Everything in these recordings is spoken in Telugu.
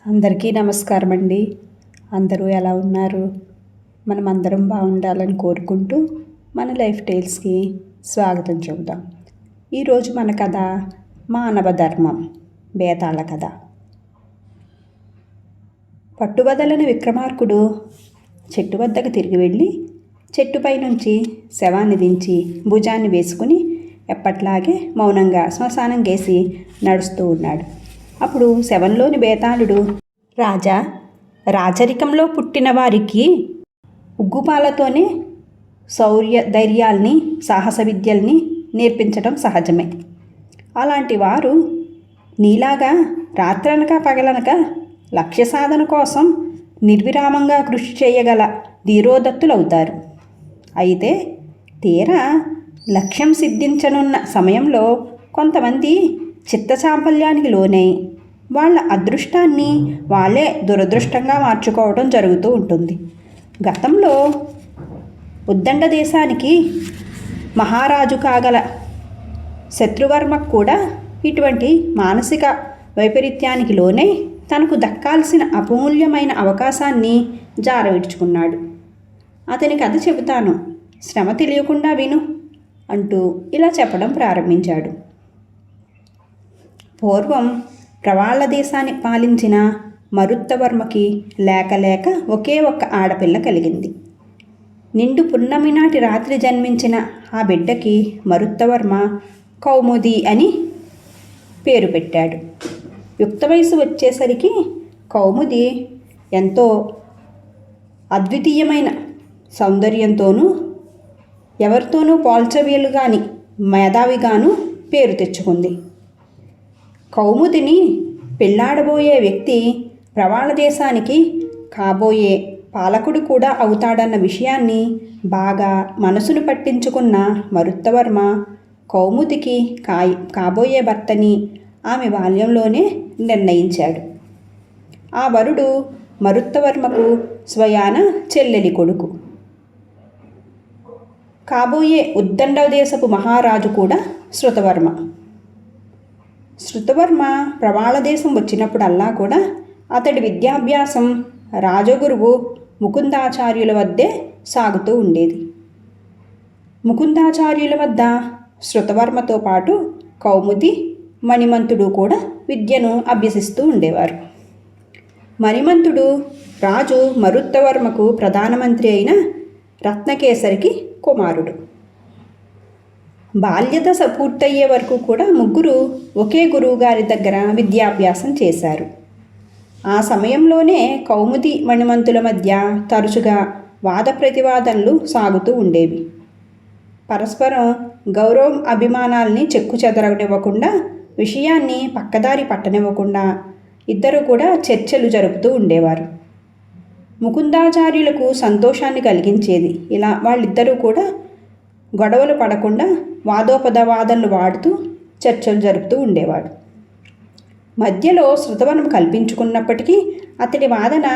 అందరికీ నమస్కారం అండి. అందరూ ఎలా ఉన్నారు? మనం అందరం బాగుండాలని కోరుకుంటూ మన లైఫ్ టైల్స్కి స్వాగతం చెబుదాం. ఈరోజు మన కథ మానవ ధర్మం, బేతాళ కథ. పట్టుబదలని విక్రమార్కుడు చెట్టు వద్దకు తిరిగి వెళ్ళి చెట్టుపై నుంచి శవాన్ని దించి భుజాన్ని వేసుకుని ఎప్పట్లాగే మౌనంగా శ్మశానం గేసి నడుస్తూ ఉన్నాడు. అప్పుడు శవంలోని బేతాళుడు, రాజా, రాజరికంలో పుట్టిన వారికి ఉగ్గుపాలతోనే శౌర్య ధైర్యాల్ని సాహస విద్యల్ని నేర్పించడం సహజమే. అలాంటి వారు నీలాగా రాత్రనక పగలనక లక్ష్య సాధన కోసం నిర్విరామంగా కృషి చేయగల ధీరోదత్తులవుతారు. అయితే తీరా లక్ష్యం సిద్ధించనున్న సమయంలో కొంతమంది చిత్తచాంపల్యానికి లోనై వాళ్ళ అదృష్టాన్ని వాళ్ళే దురదృష్టంగా మార్చుకోవడం జరుగుతూ ఉంటుంది. గతంలో ఉద్దండ దేశానికి మహారాజు కాగల శత్రువర్మకు కూడా ఇటువంటి మానసిక వైపరీత్యానికి లోనై తనకు దక్కాల్సిన అమూల్యమైన అవకాశాన్ని జారవిడ్చుకున్నాడు. అతని కథ చెబుతాను, శ్రమ తెలియకుండా విను అంటూ ఇలా చెప్పడం ప్రారంభించాడు. పూర్వం ప్రవాళ్ళ దేశాన్ని పాలించిన మరుత్తవర్మకి లేక ఒకే ఒక్క ఆడపిల్ల కలిగింది. నిండు పున్నమి నాటి రాత్రి జన్మించిన ఆ బిడ్డకి మరుత్తవర్మ కౌముది అని పేరు పెట్టాడు. యుక్త వయసు వచ్చేసరికి కౌముది ఎంతో అద్వితీయమైన సౌందర్యంతోనూ ఎవరితోనూ పోల్చవేలుగాని మేధావిగాను పేరు తెచ్చుకుంది. కౌముదిని పెళ్లాడబోయే వ్యక్తి ప్రవాళ దేశానికి కాబోయే పాలకుడు కూడా అవుతాడన్న విషయాన్ని బాగా మనసును పట్టించుకున్న మరుత్తవర్మ కౌముదికి కాబోయే భర్తని ఆమె బాల్యంలోనే నిర్ణయించాడు. ఆ వరుడు మరుత్తవర్మకు స్వయాన చెల్లెలి కొడుకు. కాబోయే ఉద్దండ దేశపు మహారాజు కూడా శృతవర్మ. శృతవర్మ ప్రవాళ దేశం వచ్చినప్పుడల్లా కూడా అతడి విద్యాభ్యాసం రాజగురువు ముకుందాచార్యుల వద్దే సాగుతూ ఉండేది. ముకుందాచార్యుల వద్ద శృతవర్మతో పాటు కౌముది, మణిమంతుడు కూడా విద్యను అభ్యసిస్తూ ఉండేవారు. మణిమంతుడు రాజు మరుత్తవర్మకు ప్రధానమంత్రి అయిన రత్నకేసరికి కుమారుడు. బాల్యదశ పూర్తయ్యే వరకు కూడా ముగ్గురు ఒకే గురువుగారి దగ్గర విద్యాభ్యాసం చేశారు. ఆ సమయంలోనే కౌముది, మణిమంతుల మధ్య తరచుగా వాద ప్రతివాదనలు సాగుతూ ఉండేవి. పరస్పరం గౌరవం అభిమానాల్ని చెక్కు చెదరనివ్వకుండా, విషయాన్ని పక్కదారి పట్టనివ్వకుండా ఇద్దరు కూడా చర్చలు జరుపుతూ ఉండేవారు. ముకుందాచార్యులకు సంతోషాన్ని కలిగించేది ఇలా వాళ్ళిద్దరూ కూడా గొడవలు పడకుండా వాదోపవాదనలు వాడుతూ చర్చలు జరుపుతూ ఉండేవాడు. మధ్యలో శృతవర్మ కల్పించుకున్నప్పటికీ అతడి వాదన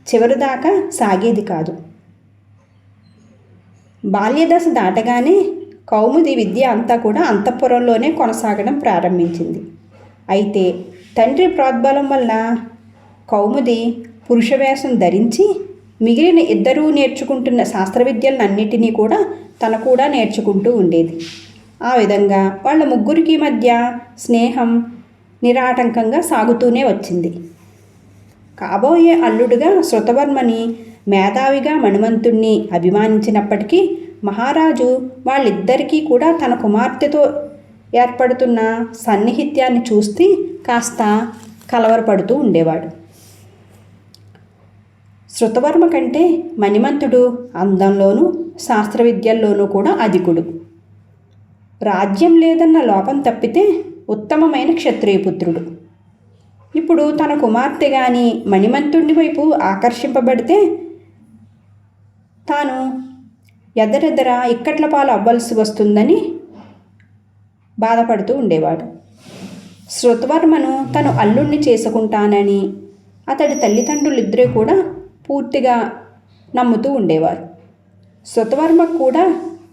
చివరిదాకా సాగేది కాదు. బాల్యదశ దాటగానే కౌముది విద్య అంతా కూడా అంతఃపురంలోనే కొనసాగడం ప్రారంభించింది. అయితే తండ్రి ప్రోద్బలం వల్ల కౌముది పురుషవేషం ధరించి మిగిలిన ఇద్దరూ నేర్చుకుంటున్న శాస్త్ర విద్యలన్నిటినీ కూడా తన కూడా నేర్చుకుంటూ ఉండేది. ఆ విధంగా వాళ్ళ ముగ్గురికి మధ్య స్నేహం నిరాటంకంగా సాగుతూనే వచ్చింది. కాబోయే అల్లుడుగా శృతవర్మని, మేధావిగా మణిమంతుణ్ణి అభిమానించినప్పటికీ మహారాజు వాళ్ళిద్దరికీ కూడా తన కుమార్తెతో ఏర్పడుతున్న సన్నిహిత్యాన్ని చూస్తే కాస్త కలవరపడుతూ ఉండేవాడు. శృతవర్మ కంటే మణిమంతుడు అందంలోనూ శాస్త్ర విద్యల్లోనూ కూడా అధికుడు. రాజ్యం లేదన్న లోపం తప్పితే ఉత్తమమైన క్షత్రియపుత్రుడు. ఇప్పుడు తన కుమార్తె గాని మణిమంతుడి వైపు ఆకర్షింపబడితే తాను ఎదరెదర ఇక్కట్ల పాలు అవ్వాల్సి వస్తుందని బాధపడుతూ ఉండేవాడు. శృతవర్మను తను అల్లుణ్ణి చేసుకుంటానని అతడి తల్లిదండ్రులిద్దరూ కూడా పూర్తిగా నమ్ముతూ ఉండేవారు. శృతవర్మ కూడా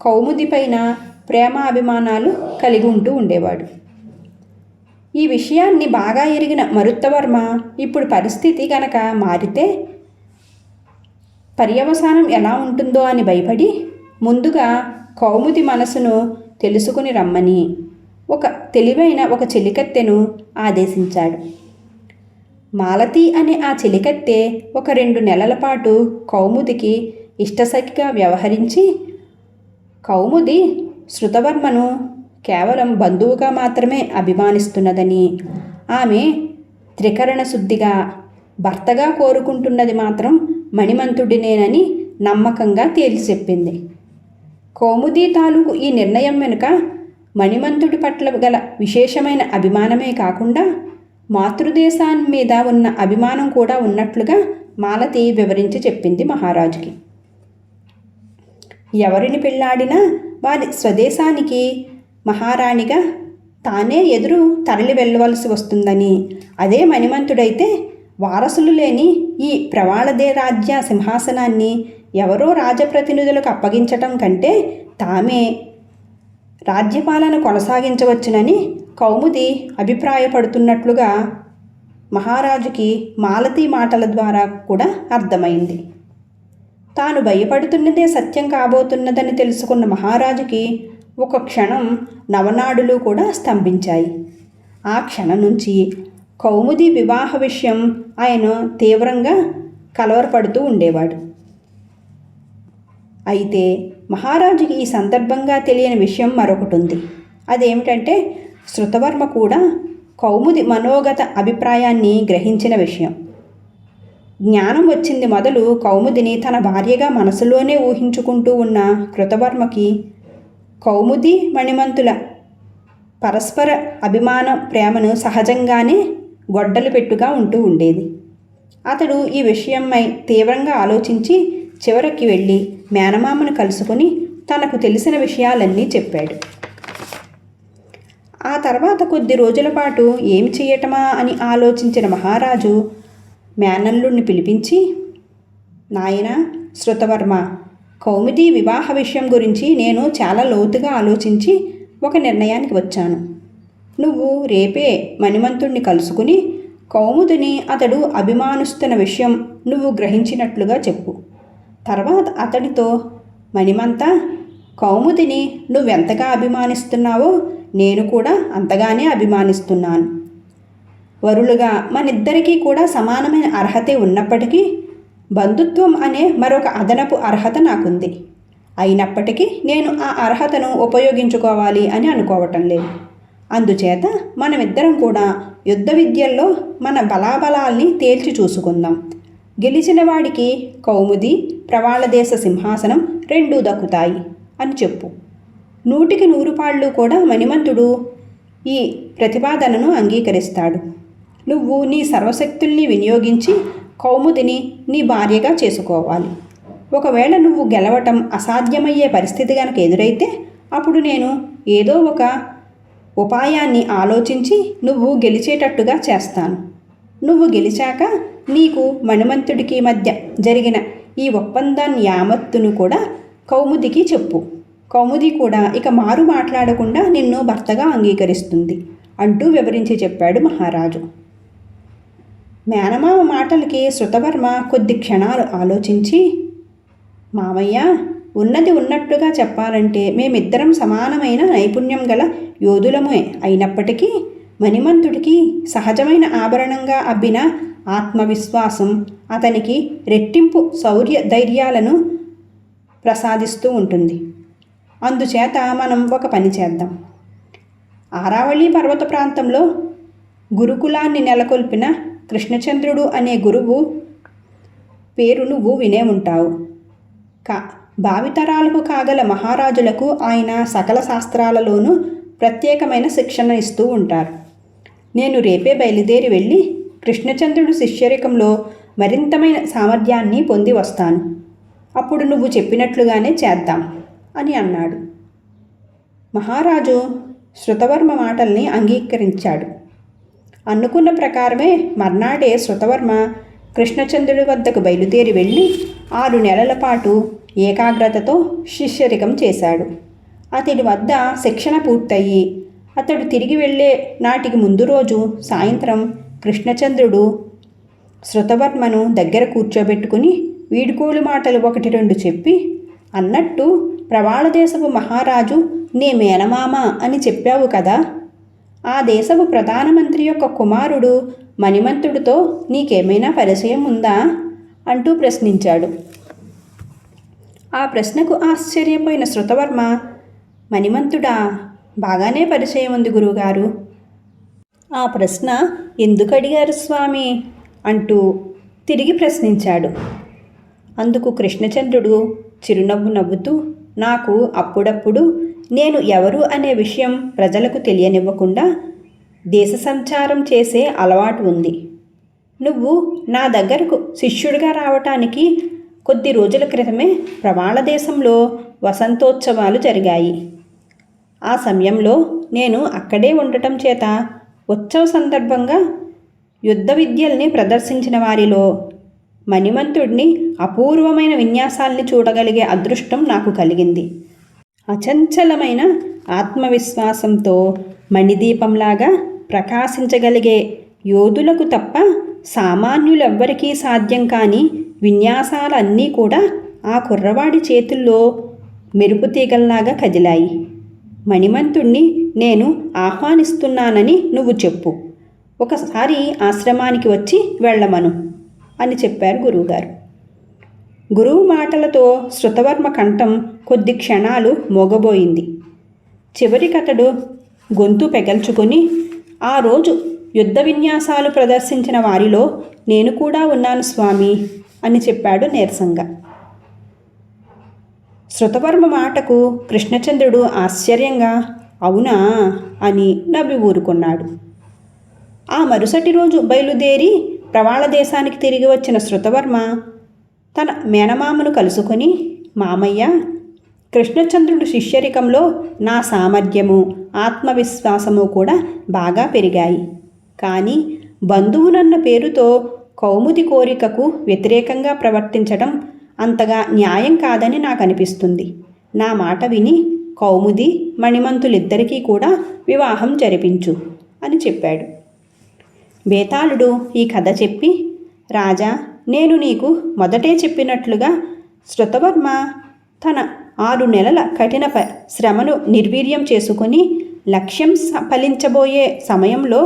కౌముది పైన ప్రేమ అభిమానాలు కలిగి ఉంటూ ఉండేవాడు. ఈ విషయాన్ని బాగా ఎరిగిన మరుత్తవర్మ ఇప్పుడు పరిస్థితి గనక మారితే పర్యవసానం ఎలా ఉంటుందో అని భయపడి ముందుగా కౌముది మనసును తెలుసుకుని రమ్మని ఒక తెలివైన ఒక చెలికత్తెను ఆదేశించాడు. మాలతి అనే ఆ చెలికత్తె ఒక 2 నెలల పాటు కౌముదికి ఇష్టసఖిగా వ్యవహరించి కౌముది శృతవర్మను కేవలం బంధువుగా మాత్రమే అభిమానిస్తున్నదని, ఆమె త్రికరణ శుద్ధిగా భర్తగా కోరుకుంటున్నది మాత్రం మణిమంతుడినేనని నమ్మకంగా తేల్చి చెప్పింది. కౌముది తాలూకు ఈ నిర్ణయం వెనుక మణిమంతుడి పట్ల గల విశేషమైన అభిమానమే కాకుండా మాతృదేశాన్ని మీద ఉన్న అభిమానం కూడా ఉన్నట్లుగా మాలతి వివరించి చెప్పింది మహారాజుకి. ఎవరిని పెళ్ళాడినా వారి స్వదేశానికి మహారాణిగా తానే ఎదురు తరలి వెళ్ళవలసి వస్తుందని, అదే మణిమంతుడైతే వారసులు లేని ఈ ప్రవాళదే రాజ్య సింహాసనాన్ని ఎవరో రాజప్రతినిధులకు అప్పగించటం కంటే తామే రాజ్యపాలన కొనసాగించవచ్చునని కౌముది అభిప్రాయపడుతున్నట్లుగా మహారాజుకి మాలతి మాటల ద్వారా కూడా అర్థమైంది. తాను భయపడుతున్నదే సత్యం కాబోతున్నదని తెలుసుకున్న మహారాజుకి ఒక క్షణం నవనాడులు కూడా స్తంభించాయి. ఆ క్షణం నుంచి కౌముది వివాహ విషయం ఆయన తీవ్రంగా కలవరపడుతూ ఉండేవాడు. అయితే మహారాజుకి ఈ సందర్భంగా తెలియని విషయం మరొకటి ఉంది. అదేమిటంటే శృతవర్మ కూడా కౌముది మనోగత అభిప్రాయాన్ని గ్రహించిన విషయం. జ్ఞానం వచ్చింది మొదలు కౌముదిని తన భార్యగా మనసులోనే ఊహించుకుంటూ ఉన్న కృతవర్మకి కౌముది మణిమంతుల పరస్పర అభిమాన ప్రేమను సహజంగానే గొడ్డలు పెట్టుగా ఉంటూ ఉండేది. అతడు ఈ విషయమై తీవ్రంగా ఆలోచించి చివరికి వెళ్ళి మేనమామను కలుసుకొని తనకు తెలిసిన విషయాలన్నీ చెప్పాడు. ఆ తర్వాత కొద్ది రోజుల పాటు ఏం చేయటమా అని ఆలోచించిన మహారాజు మేనల్లుడిని పిలిపించి, నాయన శృతవర్మ, కౌముది వివాహ విషయం గురించి నేను చాలా లోతుగా ఆలోచించి ఒక నిర్ణయానికి వచ్చాను. నువ్వు రేపే మణిమంతుడిని కలుసుకుని కౌముదిని అతడు అభిమానిస్తున్న విషయం నువ్వు గ్రహించినట్లుగా చెప్పు. తర్వాత అతడితో, మణిమంత, కౌముదిని నువ్వెంతగా అభిమానిస్తున్నావో నేను కూడా అంతగానే అభిమానిస్తున్నాను. వరులుగా మనిద్దరికీ కూడా సమానమైన అర్హతే ఉన్నప్పటికీ బంధుత్వం అనే మరొక అదనపు అర్హత నాకుంది. అయినప్పటికీ నేను ఆ అర్హతను ఉపయోగించుకోవాలి అని అనుకోవటం లేదు. అందుచేత మనమిద్దరం కూడా యుద్ధ విద్యల్లో మన బలాబలాల్ని తేల్చి చూసుకుందాం. గెలిచిన వాడికి కౌముది ప్రవాళదేశ సింహాసనం 2 దక్కుతాయి అని చెప్పు. 100కి 100 పాళ్ళు కూడా మణిమంతుడు ఈ ప్రతిపాదనను అంగీకరిస్తాడు. నువ్వు నీ సర్వశక్తుల్ని వినియోగించి కౌముదిని నీ భార్యగా చేసుకోవాలి. ఒకవేళ నువ్వు గెలవటం అసాధ్యమయ్యే పరిస్థితి కనుక ఎదురైతే అప్పుడు నేను ఏదో ఒక ఉపాయాన్ని ఆలోచించి నువ్వు గెలిచేటట్టుగా చేస్తాను. నువ్వు గెలిచాక నీకు మణిమంతుడికి మధ్య జరిగిన ఈ ఒప్పందాన్ని యావత్తును కూడా కౌముదికి చెప్పు. కౌముది కూడా ఇక మారు మాట్లాడకుండా నిన్ను భర్తగా అంగీకరిస్తుంది అంటూ వివరించి చెప్పాడు మహారాజు. మేనమామ మాటలకి శృతవర్మ కొద్ది క్షణాలు ఆలోచించి, మామయ్య, ఉన్నది ఉన్నట్టుగా చెప్పాలంటే మేమిద్దరం సమానమైన నైపుణ్యం గల యోధులమే అయినప్పటికీ మణిమంతుడికి సహజమైన ఆభరణంగా అబ్బిన ఆత్మవిశ్వాసం అతనికి రెట్టింపు శౌర్య ధైర్యాలను ప్రసాదిస్తూ ఉంటుంది. అందుచేత మనం ఒక పని చేద్దాం. ఆరావళి పర్వత ప్రాంతంలో గురుకులాన్ని నెలకొల్పిన కృష్ణచంద్రుడు అనే గురువు పేరు నువ్వు వినే ఉంటావు. భావితరాలకు కాగల మహారాజులకు ఆయన సకల శాస్త్రాలలోనూ ప్రత్యేకమైన శిక్షణ ఇస్తూ ఉంటారు. నేను రేపే బయలుదేరి వెళ్ళి కృష్ణచంద్రుడు శిష్యరికంలో మరింతమైన సామర్థ్యాన్ని పొంది వస్తాను. అప్పుడు నువ్వు చెప్పినట్లుగానే చేద్దాం అని అన్నాడు. మహారాజు శృతవర్మ మాటల్ని అంగీకరించాడు. అనుకున్న ప్రకారమే మర్నాడే శృతవర్మ కృష్ణచంద్రుడి వద్దకు బయలుదేరి వెళ్ళి 6 నెలల పాటు ఏకాగ్రతతో శిష్యరికం చేశాడు. అతడి వద్ద శిక్షణ పూర్తయి అతడు తిరిగి వెళ్ళే నాటికి ముందు రోజు సాయంత్రం కృష్ణచంద్రుడు శృతవర్మను దగ్గర కూర్చోబెట్టుకుని వీడుకోలు మాటలు 1-2 చెప్పి, అన్నట్టు ప్రవాళదేశపు మహారాజు నీ మేనమామ అని చెప్పావు కదా, ఆ దేశపు ప్రధానమంత్రి యొక్క కుమారుడు మణిమంతుడితో నీకేమైనా పరిచయం ఉందా అంటూ ప్రశ్నించాడు. ఆ ప్రశ్నకు ఆశ్చర్యపోయిన శృతవర్మ, మణిమంతుడా, బాగానే పరిచయం ఉంది గురువుగారు. ఆ ప్రశ్న ఎందుకు అడిగారు స్వామి అంటూ తిరిగి ప్రశ్నించాడు. అందుకు కృష్ణచంద్రుడు చిరునవ్వు నవ్వుతూ, నాకు అప్పుడప్పుడు నేను ఎవరు అనే విషయం ప్రజలకు తెలియనివ్వకుండా దేశ సంచారం చేసే అలవాటు ఉంది. నువ్వు నా దగ్గరకు శిష్యుడిగా రావటానికి కొద్ది రోజుల క్రితమే ప్రవాళ దేశంలో వసంతోత్సవాలు జరిగాయి. ఆ సమయంలో నేను అక్కడే ఉండటం చేత ఉత్సవ సందర్భంగా యుద్ధ విద్యల్ని ప్రదర్శించిన వారిలో మణిమంతుడిని అపూర్వమైన విన్యాసాల్ని చూడగలిగే అదృష్టం నాకు కలిగింది. అచంచలమైన ఆత్మవిశ్వాసంతో మణిదీపంలాగా ప్రకాశించగలిగే యోధులకు తప్ప సామాన్యులెవ్వరికీ సాధ్యం కాని విన్యాసాలన్నీ కూడా ఆ కుర్రవాడి చేతుల్లో మెరుపుతీగల్లాగా కదిలాయి. మణిమంతుణ్ణి నేను ఆహ్వానిస్తున్నానని నువ్వు చెప్పు, ఒకసారి ఆశ్రమానికి వచ్చి వెళ్ళమను అని చెప్పారు గురువుగారు. గురువు మాటలతో శృతవర్మ కంఠం కొద్ది క్షణాలు మోగబోయింది. చివరికతడు గొంతు పెగల్చుకొని, ఆ రోజు యుద్ధ విన్యాసాలు ప్రదర్శించిన వారిలో నేను కూడా ఉన్నాను స్వామి అని చెప్పాడు నీరసంగా. శృతవర్మ మాటకు కృష్ణచంద్రుడు ఆశ్చర్యంగా అవునా అని నవ్వి ఊరుకున్నాడు. ఆ మరుసటి రోజు బయలుదేరి ప్రవాళ దేశానికి తిరిగి వచ్చిన శృతవర్మ తన మేనమామను కలుసుకొని, మామయ్య, కృష్ణచంద్రుడు శిష్యరికంలో నా సామర్థ్యము ఆత్మవిశ్వాసము కూడా బాగా పెరిగాయి. కానీ బంధువునన్న పేరుతో కౌముది కోరికకు వ్యతిరేకంగా ప్రవర్తించడం అంతగా న్యాయం కాదని నాకు అనిపిస్తుంది. నా మాట విని కౌముది మణిమంతులిద్దరికీ కూడా వివాహం జరిపించు అని చెప్పాడు. బేతాళుడు ఈ కథ చెప్పి, రాజా, నేను నీకు మొదటే చెప్పినట్లుగా శృతవర్మ తన 6 నెలల కఠిన శ్రమను నిర్వీర్యం చేసుకొని లక్ష్యం ఫలించబోయే సమయంలో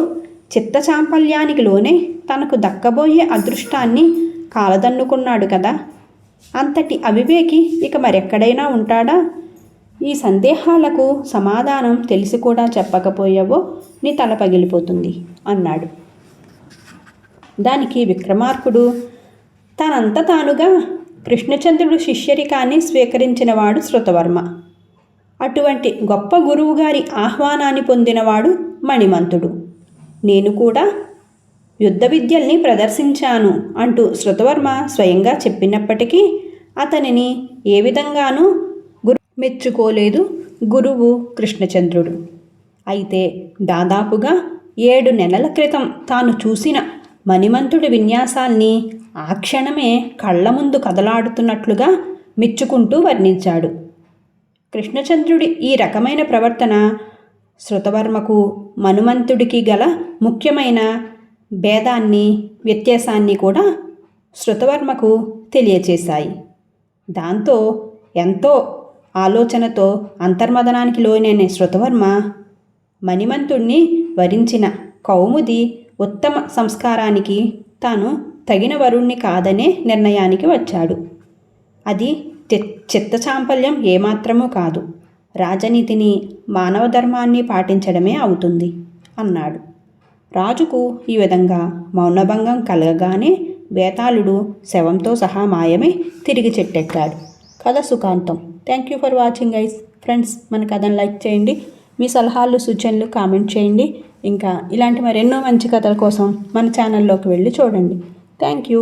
చిత్తచాంపల్యానికి లోనే తనకు దక్కబోయే అదృష్టాన్ని కాలదన్నుకున్నాడు కదా. అంతటి అవివేకి ఇక మరెక్కడైనా ఉంటాడా? ఈ సందేహాలకు సమాధానం తెలిసి కూడా చెప్పకపోయావో నీ తల పగిలిపోతుంది అన్నాడు. దానికి విక్రమార్కుడు, తనంత తానుగా కృష్ణచంద్రుడు శిష్యరికాన్ని స్వీకరించినవాడు శృతవర్మ. అటువంటి గొప్ప గురువుగారి ఆహ్వానాన్ని పొందినవాడు మణిమంతుడు. నేను కూడా యుద్ధ విద్యల్ని ప్రదర్శించాను అంటూ శృతవర్మ స్వయంగా చెప్పినప్పటికీ అతనిని ఏ విధంగానూ మెచ్చుకోలేదు గురువు కృష్ణచంద్రుడు. అయితే దాదాపుగా 7 నెలల క్రితం తాను చూసిన మణిమంతుడి విన్యాసాల్ని ఆ క్షణమే కళ్ళ ముందు కదలాడుతున్నట్లుగా మెచ్చుకుంటూ వర్ణించాడు. కృష్ణచంద్రుడి ఈ రకమైన ప్రవర్తన శృతవర్మకు మణిమంతుడికి గల ముఖ్యమైన భేదాన్ని, వ్యత్యాసాన్ని కూడా శృతవర్మకు తెలియచేశాయి. దాంతో ఎంతో ఆలోచనతో అంతర్మదనానికి లోనైన శృతవర్మ మణిమంతుణ్ణి వరించిన కౌముది ఉత్తమ సంస్కారానికి తాను తగిన వరుణ్ణి కాదనే నిర్ణయానికి వచ్చాడు. అది చిత్తచాంపల్యం ఏమాత్రమూ కాదు, రాజనీతిని, మానవ ధర్మాన్ని పాటించడమే అవుతుంది అన్నాడు. రాజుకు ఈ విధంగా మౌనభంగం కలగగానే బేతాళుడు శవంతో సహా మాయమై తిరిగి చెట్టెక్కాడు. కథ సుఖాంతం. Thank you for watching guys. Friends, మన కథను లైక్ చేయండి, మీ సలహాలు సూచనలు కామెంట్ చేయండి. ఇంకా ఇలాంటి మరెన్నో మంచి కథల కోసం మన ఛానల్లోకి వెళ్ళి చూడండి. Thank you.